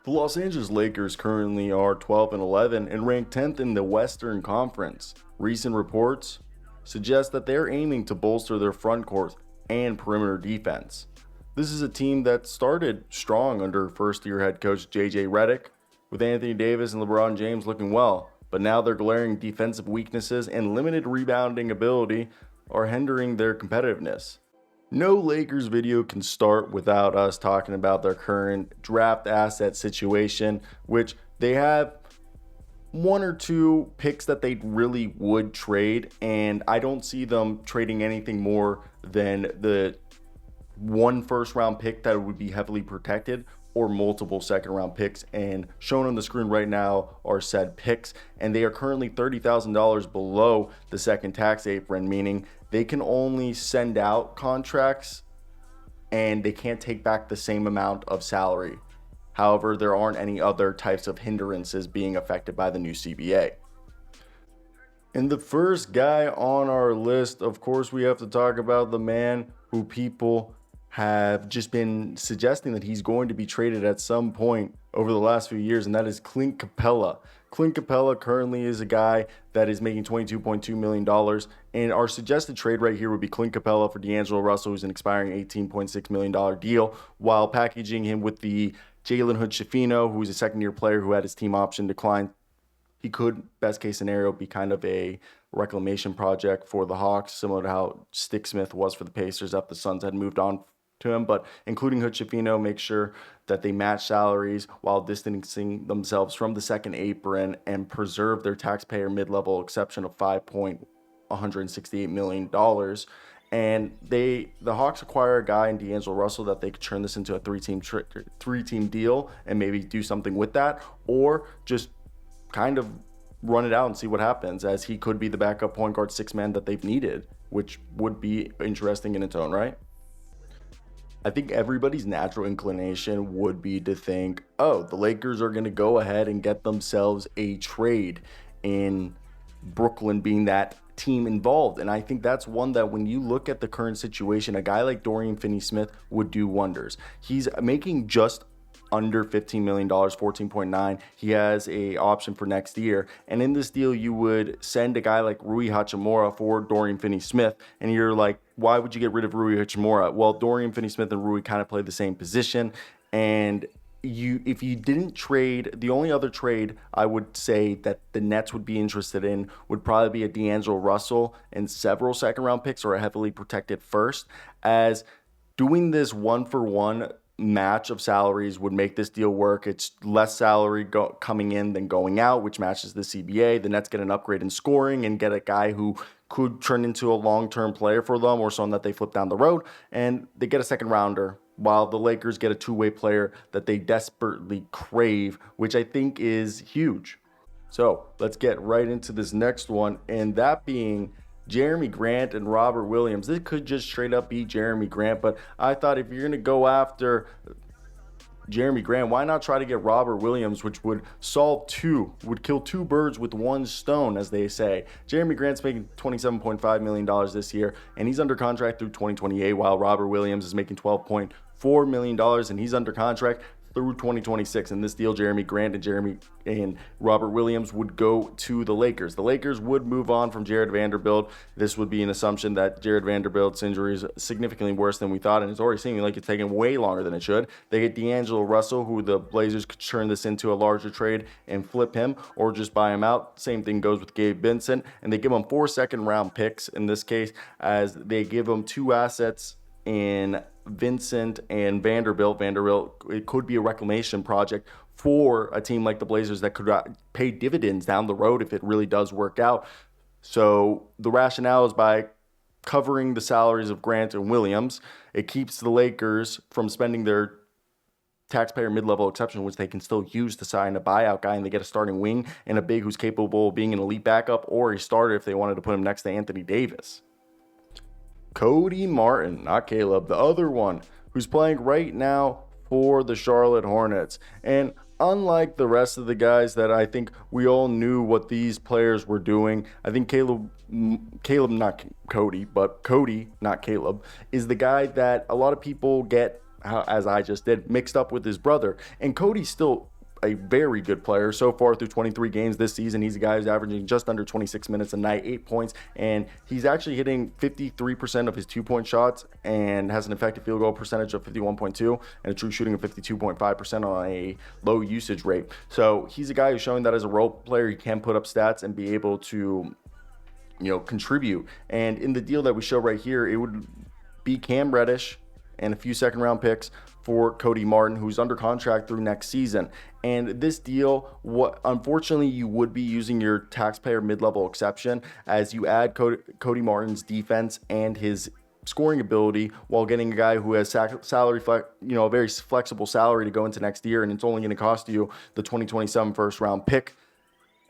The Los Angeles Lakers currently are 12-11 and ranked 10th in the Western Conference. Recent reports suggest that they're aiming to bolster their front court and perimeter defense. This is a team that started strong under first-year head coach JJ Redick, with Anthony Davis and LeBron James looking well, but now their glaring defensive weaknesses and limited rebounding ability are hindering their competitiveness. No Lakers video can start without us talking about their current draft asset situation, which they have one or two picks that they really would trade, and I don't see them trading anything more than the one first-round pick that would be heavily protected or multiple second-round picks. And shown on the screen right now are said picks, and they are currently $30,000 below the second tax apron, meaning they can only send out contracts and they can't take back the same amount of salary. However, there aren't any other types of hindrances being affected by the new CBA. And the first guy on our list, of course, we have to talk about the man who people have just been suggesting that he's going to be traded at some point over the last few years, and that is Clint Capela. Clint Capela currently is a guy that is making $22.2 million, and our suggested trade right here would be Clint Capela for D'Angelo Russell, who's an expiring $18.6 million deal, while packaging him with the Jalen Hood-Schifino, who's a second-year player who had his team option declined. He could, best case scenario, be kind of a reclamation project for the Hawks, similar to how Stick-Smith was for the Pacers after the Suns had moved on to him. But including Hood-Schifino, make sure that they match salaries while distancing themselves from the second apron and preserve their taxpayer mid-level exception of $5.168 million. And the Hawks acquire a guy in D'Angelo Russell that they could turn this into a three-team deal and maybe do something with that, or just kind of run it out and see what happens, as he could be the backup point guard six-man that they've needed, which would be interesting in its own right. I think everybody's natural inclination would be to think, oh, the Lakers are going to go ahead and get themselves a trade, in Brooklyn being that team involved. And I think that's one that when you look at the current situation, a guy like Dorian Finney-Smith would do wonders. He's making just under $15 million, 14.9. He has a option for next year. And in this deal, you would send a guy like Rui Hachimura for Dorian Finney-Smith. And you're like, why would you get rid of Rui Hachimura? Well, Dorian Finney-Smith and Rui kind of play the same position. And if you didn't trade, the only other trade I would say that the Nets would be interested in would probably be a D'Angelo Russell and several second-round picks, or a heavily protected first, as doing this one-for-one match of salaries would make this deal work. It's less salary coming in than going out, which matches the CBA. The Nets get an upgrade in scoring and get a guy who could turn into a long-term player for them, or someone that they flip down the road, and they get a second rounder, while the Lakers get a two-way player that they desperately crave, which I think is huge. So let's get right into this next one, and that being Jeremy Grant and Robert Williams. This could just straight up be Jeremy Grant, but I thought if you're going to go after Jeremy Grant, why not try to get Robert Williams, which would kill two birds with one stone, as they say. Jeremy Grant's making $27.5 million this year, and he's under contract through 2028, while Robert Williams is making $12.4 million, and he's under contract through 2026. In this deal, Jeremy Grant and Robert Williams would go to the Lakers. The Lakers would move on from Jared Vanderbilt. This would be an assumption that Jared Vanderbilt's injury is significantly worse than we thought, and it's already seeming like it's taking way longer than it should. They get D'Angelo Russell, who the Blazers could turn this into a larger trade and flip him, or just buy him out. Same thing goes with Gabe Vincent, and they give him 4 second-round picks in this case, as they give him 2 assets in Vincent and Vanderbilt. It could be a reclamation project for a team like the Blazers that could pay dividends down the road if it really does work out. So the rationale is by covering the salaries of Grant and Williams, it keeps the Lakers from spending their taxpayer mid-level exception, which they can still use to sign a buyout guy, and they get a starting wing and a big who's capable of being an elite backup or a starter if they wanted to put him next to Anthony Davis. Cody Martin, not Caleb, the other one, who's playing right now for the Charlotte Hornets. And unlike the rest of the guys that I think we all knew what these players were doing, I think Caleb, not Cody, but Cody, not Caleb, is the guy that a lot of people get, as I just did, mixed up with his brother. And Cody's still a very good player. So far through 23 games this season, he's a guy who's averaging just under 26 minutes a night, 8 points, and he's actually hitting 53% of his 2-point shots and has an effective field goal percentage of 51.2 and a true shooting of 52.5% on a low usage rate. So he's a guy who's showing that as a role player, he can put up stats and be able to, contribute. And in the deal that we show right here, it would be Cam Reddish and a few second-round picks for Cody Martin, who's under contract through next season. And this deal, unfortunately, you would be using your taxpayer mid-level exception as you add Cody Martin's defense and his scoring ability while getting a guy who has salary, a very flexible salary to go into next year, and it's only going to cost you the 2027 first-round pick.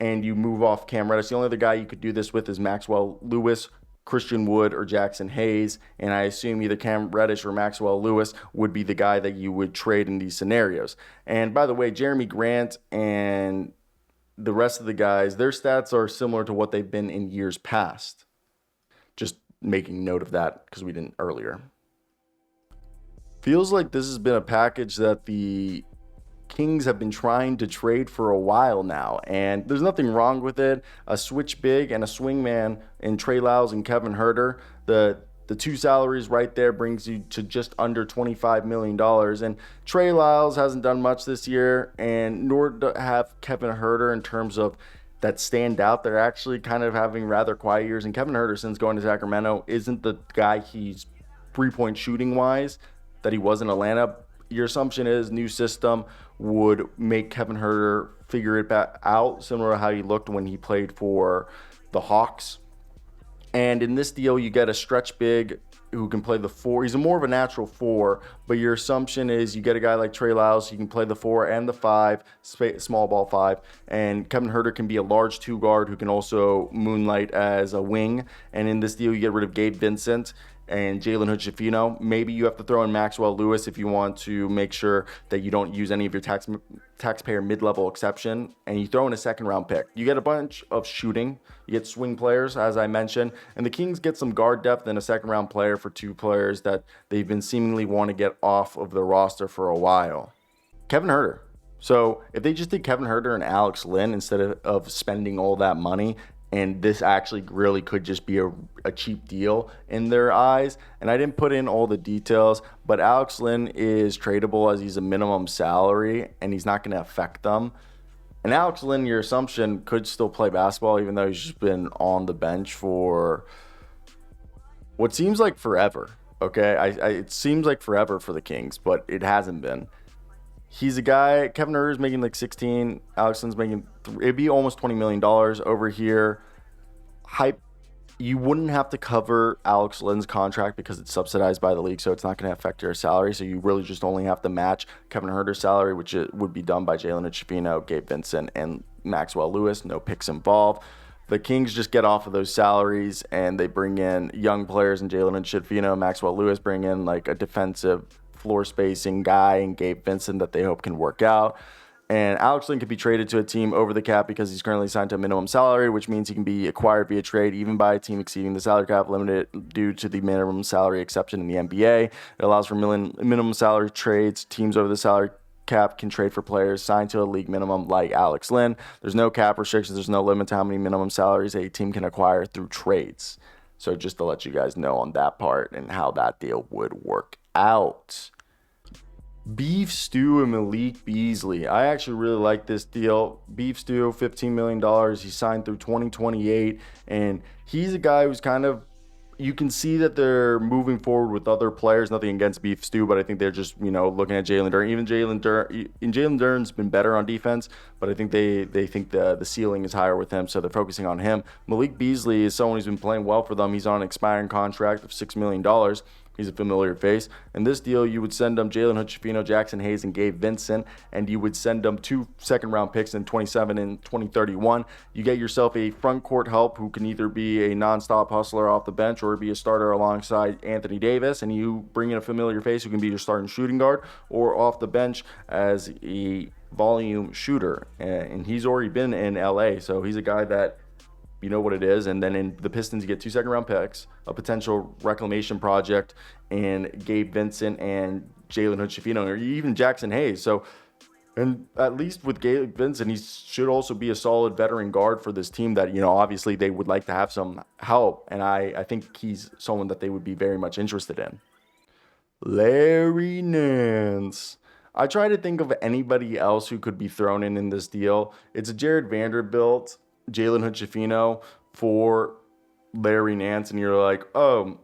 And you move off Cam Reddish. The only other guy you could do this with is Maxwell Lewis, Christian Wood, or Jackson Hayes, and I assume either Cam Reddish or Maxwell Lewis would be the guy that you would trade in these scenarios. And by the way, Jeremy Grant and the rest of the guys, their stats are similar to what they've been in years past. Just making note of that because we didn't earlier. Feels like this has been a package that the Kings have been trying to trade for a while now, and there's nothing wrong with it. A switch big and a swingman in Trey Lyles and Kevin Huerter. The two salaries right there brings you to just under $25 million. And Trey Lyles hasn't done much this year, and nor have Kevin Huerter in terms of that stand out. They're actually kind of having rather quiet years, and Kevin Huerter, since going to Sacramento, isn't the guy he's three-point shooting-wise that he was in Atlanta. Your assumption is new system would make Kevin Huerter figure it back out, similar to how he looked when he played for the Hawks. And in this deal, you get a stretch big who can play the 4. He's more of a natural 4, but your assumption is you get a guy like Trey Lyles, he can play the 4 and the 5, small ball 5. And Kevin Huerter can be a large 2 guard who can also moonlight as a wing. And in this deal, you get rid of Gabe Vincent and Jalen Hood-Schifino. Maybe you have to throw in Maxwell Lewis if you want to make sure that you don't use any of your taxpayer mid-level exception, and you throw in a second-round pick. You get a bunch of shooting. You get swing players, as I mentioned, and the Kings get some guard depth and a second-round player for 2 players that they've been seemingly want to get off of the roster for a while. Kevin Huerter. So if they just did Kevin Huerter and Alex Len instead of spending all that money, and this actually really could just be a cheap deal in their eyes. And I didn't put in all the details, but Alex Len is tradable as he's a minimum salary, and he's not going to affect them. And Alex Len, your assumption, could still play basketball, even though he's just been on the bench for what seems like forever. Okay, it seems like forever for the Kings, but it hasn't been. He's a guy, Kevin Huerter is making like 16, Alex Len's making, it'd be almost $20 million over here. You wouldn't have to cover Alex Len's contract because it's subsidized by the league, so it's not going to affect your salary. So you really just only have to match Kevin Huerter's salary, which would be done by Jalen Hood-Schifino, Gabe Vincent, and Maxwell Lewis. No picks involved. The Kings just get off of those salaries, and they bring in young players, and Jalen Hood-Schifino, Maxwell Lewis bring in like a defensive floor spacing guy and Gabe Vincent that they hope can work out. And Alex Len could be traded to a team over the cap because he's currently signed to a minimum salary, which means he can be acquired via trade even by a team exceeding the salary cap limited due to the minimum salary exception in the NBA. It allows for minimum salary trades. Teams over the salary cap can trade for players signed to a league minimum like Alex Len. There's no cap restrictions. There's no limit to how many minimum salaries a team can acquire through trades. So just to let you guys know on that part and how that deal would work out. Beef Stew and Malik Beasley. I actually really like this deal. Beef Stew, $15 million. He signed through 2028. And he's a guy who's kind of, you can see that they're moving forward with other players. Nothing against Beef Stew, but I think they're just, looking at Jalen Duren. Even Jalen Duren's been better on defense, but I think they think the ceiling is higher with him, so they're focusing on him. Malik Beasley is someone who's been playing well for them. He's on an expiring contract of $6 million. He's a familiar face. In this deal, you would send them Jalen Hood-Schifino, Jackson Hayes, and Gabe Vincent, and you would send them 2 second-round picks in 27 and 2031. You get yourself a front-court help who can either be a nonstop hustler off the bench or be a starter alongside Anthony Davis, and you bring in a familiar face who can be your starting shooting guard or off the bench as a volume shooter. And he's already been in LA, so he's a guy that you know what it is. And then in the Pistons, you get 2 second-round picks, a potential reclamation project, and Gabe Vincent and Jalen Hood-Schifino, or even Jackson Hayes. So And at least with Gabe Vincent, he should also be a solid veteran guard for this team that, obviously they would like to have some help. And I think he's someone that they would be very much interested in. Larry Nance. I try to think of anybody else who could be thrown in this deal. It's Jared Vanderbilt, Jalen Hood-Schifino for Larry Nance. And you're like, oh,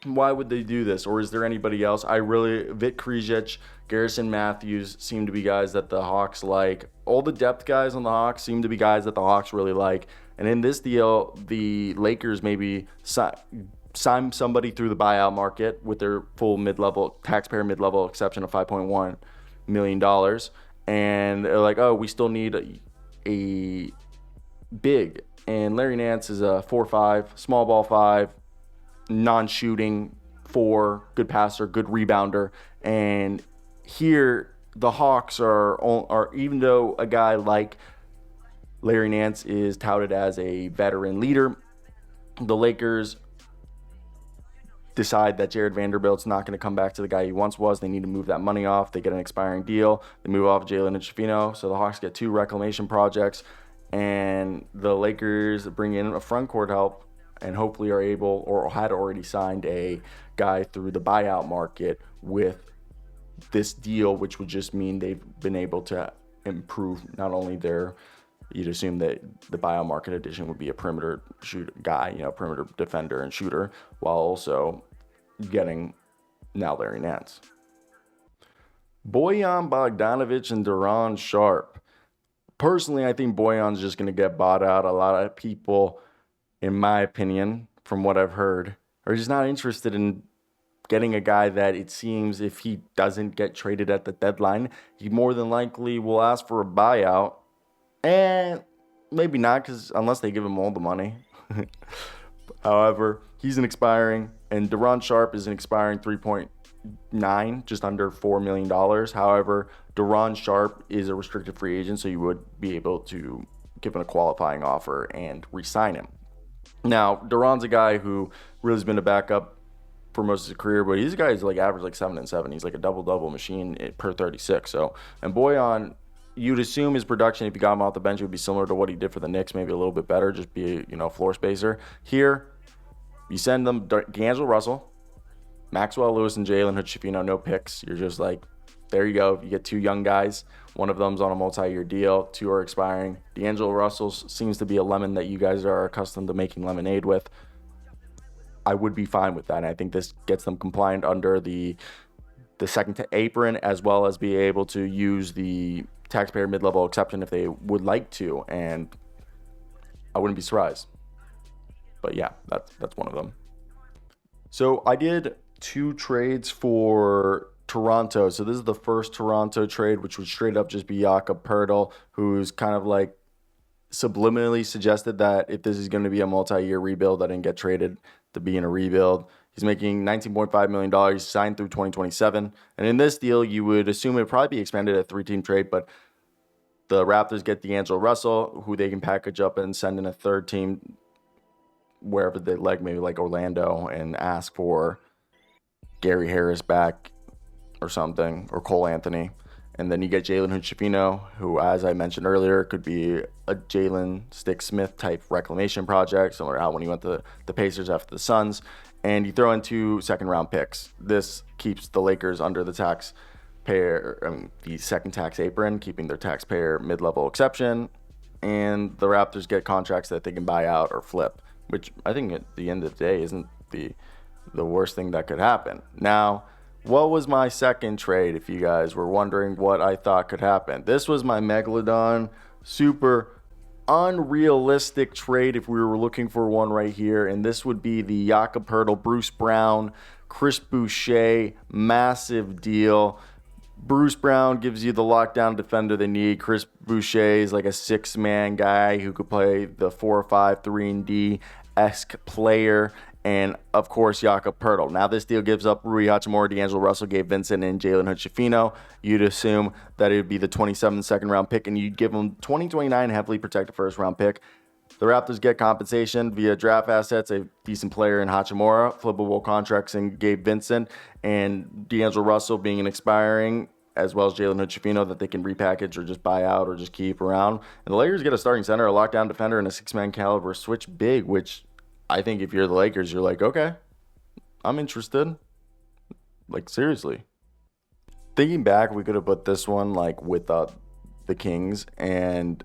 why would they do this? Or is there anybody else? Vit Krejci, Garrison Matthews seem to be guys that the Hawks like. All the depth guys on the Hawks seem to be guys that the Hawks really like. And in this deal, the Lakers maybe sign somebody through the buyout market with their full taxpayer mid-level exception of $5.1 million. And they're like, oh, we still need a big. And Larry Nance is a 4'5", small ball 5, non-shooting 4, good passer, good rebounder. And here the Hawks are even though a guy like Larry Nance is touted as a veteran leader, the Lakers decide that Jared Vanderbilt's not going to come back to the guy he once was. They need to move that money off. They get an expiring deal. They move off Jalen and Schifino. So the Hawks get 2 reclamation projects, and the Lakers bring in a frontcourt help and hopefully are able or had already signed a guy through the buyout market with this deal, which would just mean they've been able to improve not only you'd assume that the buyout market addition would be a perimeter perimeter defender and shooter, while also getting now Larry Nance. Bojan Bogdanovic and Dorian Sharp. Personally, I think Bojan's just going to get bought out. A lot of people, in my opinion, from what I've heard, are just not interested in getting a guy that it seems if he doesn't get traded at the deadline, he more than likely will ask for a buyout. And maybe not, because unless they give him all the money. However, he's an expiring, and Dorian Sharp is an expiring 3.9, just under $4 million. However, Dorian Sharp is a restricted free agent, so you would be able to give him a qualifying offer and re-sign him. Now, Duran's a guy who really has been a backup for most of his career, but he's a guy who's like average like 7 and 7. He's like a double machine per 36. So, and Bojan, you'd assume his production, if you got him off the bench, would be similar to what he did for the Knicks, maybe a little bit better, just be a floor spacer. Here, you send them D'Angelo Russell, Maxwell Lewis, and Jalen Hood-Schifino, no picks. You're just like, there you go. You get 2 young guys. One of them's on a multi-year deal. 2 are expiring. D'Angelo Russell seems to be a lemon that you guys are accustomed to making lemonade with. I would be fine with that, and I think this gets them compliant under the second apron, as well as be able to use the taxpayer mid-level exception if they would like to, and I wouldn't be surprised. But yeah, that's one of them. So I did 2 trades for Toronto. So this is the first Toronto trade, which would straight up just be Jakob Poeltl, who's kind of like subliminally suggested that if this is going to be a multi-year rebuild, I didn't get traded to be in a rebuild. He's making $19.5 million, signed through 2027. And in this deal, you would assume it would probably be expanded at 3-team trade, but the Raptors get D'Angelo Russell, who they can package up and send in a third team wherever they like, maybe like Orlando, and ask for Gary Harris back or something, or Cole Anthony. And then you get Jalen Hood-Schifino, who, as I mentioned earlier, could be a Jalen Stick-Smith type reclamation project, similar to how when he went to the Pacers after the Suns. And you throw in 2 second-round picks. This keeps the Lakers under the the second tax apron, keeping their taxpayer mid-level exception. And the Raptors get contracts that they can buy out or flip, which I think at the end of the day isn't the worst thing that could happen. Now, what was my second trade, if you guys were wondering what I thought could happen? This was my Megalodon, super unrealistic trade if we were looking for one right here, and this would be the Jakob Poeltl, Bruce Brown, Chris Boucher, massive deal. Bruce Brown gives you the lockdown defender they need. Chris Boucher is like a 6-man guy who could play the 4-5, 3-and-D-esque player. And, of course, Jakob Poeltl. Now, this deal gives up Rui Hachimura, D'Angelo Russell, Gabe Vincent, and Jalen Hood-Schifino. You'd assume that it would be the 27th second-round pick, and you'd give them 2029 heavily protected first-round pick. The Raptors get compensation via draft assets, a decent player in Hachimura, flippable contracts in Gabe Vincent, and D'Angelo Russell being an expiring as well as Jalen Hood-Schifino that they can repackage or just buy out or just keep around. And the Lakers get a starting center, a lockdown defender, and a six-man caliber switch big, which I think if you're the Lakers, you're like, okay, I'm interested. Like, seriously. Thinking back, we could have put this one like with the Kings, and